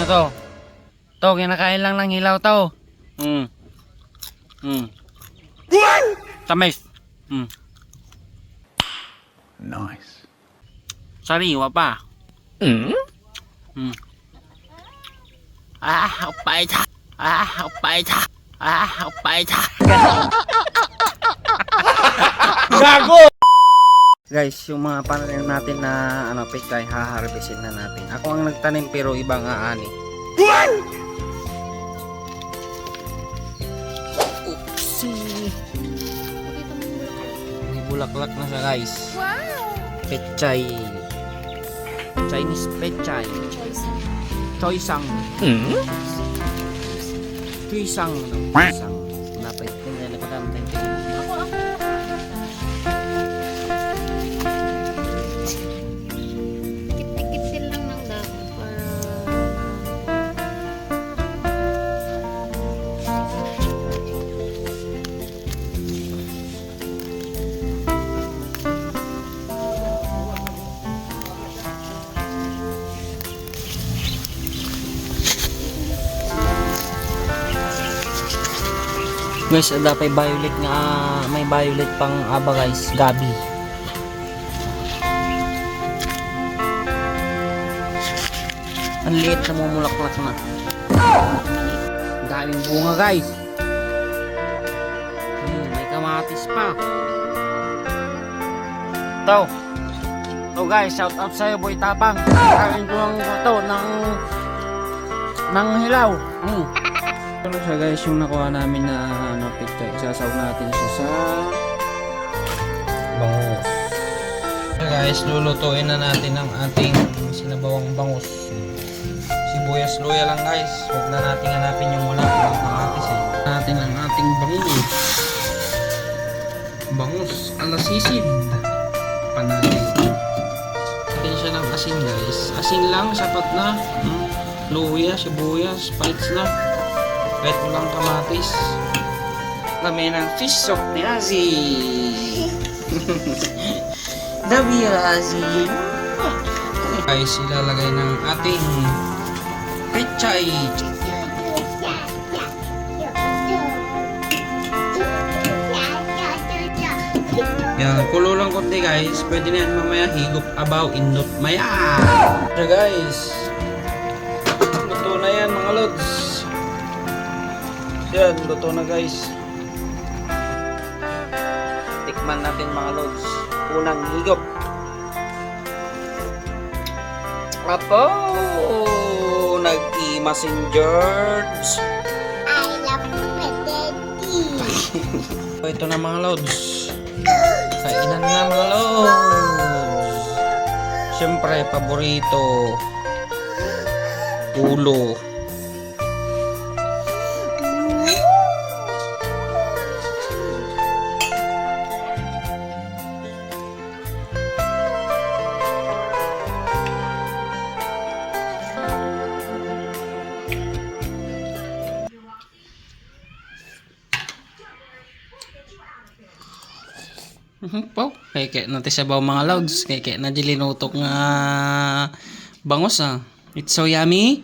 nyo to. To, kinakain lang ng hilaw to. Tamis. Nice. Sariwa pa. Pait. Pait. Pait. Gago! Guys, yung mga pananim natin na pechay, haharvestin na natin. Ako ang nagtanim pero ibang aani. Oopsie! May bulaklak na siya, guys. Wow! Pechay. Chinese pechay. Choysang. Choysang. Choysang. Dapat tingnan ko naman tayo. Kitil lang ng dami para guys, ada pa violet nga, may violet pang aba guys, gabi. Ang liit na mumulaklak na. Daming bunga guys. May kamatis pa. To guys, shout out sa'yo boy Tapang. Kain ko ng hilaw. Ano siya guys, yung nakuha namin na pechay, isasaw natin siya sa bangus. So guys, lulutuin na natin ang ating sinabawang bangus. Sibuyas luya lang guys, huwag na natin hanapin yung wala ng kamatis natin ang ating bangus ala sisid panatin natin siya ng asin guys, asin lang sapat na. Luya, sibuyas, spice na. Kahit walang kamatis. Kami ng fish soup ni Azi. Dabi Azi. Guys, ilalagay ng ating pechay. Yan, kulo lang konti guys. Pwede na yan mamaya higop abaw indot maya. So guys, luto na yan mga lods. Yan, luto na guys. Tikman natin mga lods. Unang higop. Apo! Nag-imasin George. I love you, Daddy. Ito na mga lods. Kainan na mga lods. Siyempre, paborito. Ulo. Po, kaya natin sa baw mga lods, kaya na dilinutok nga bangos ah. It's so yummy.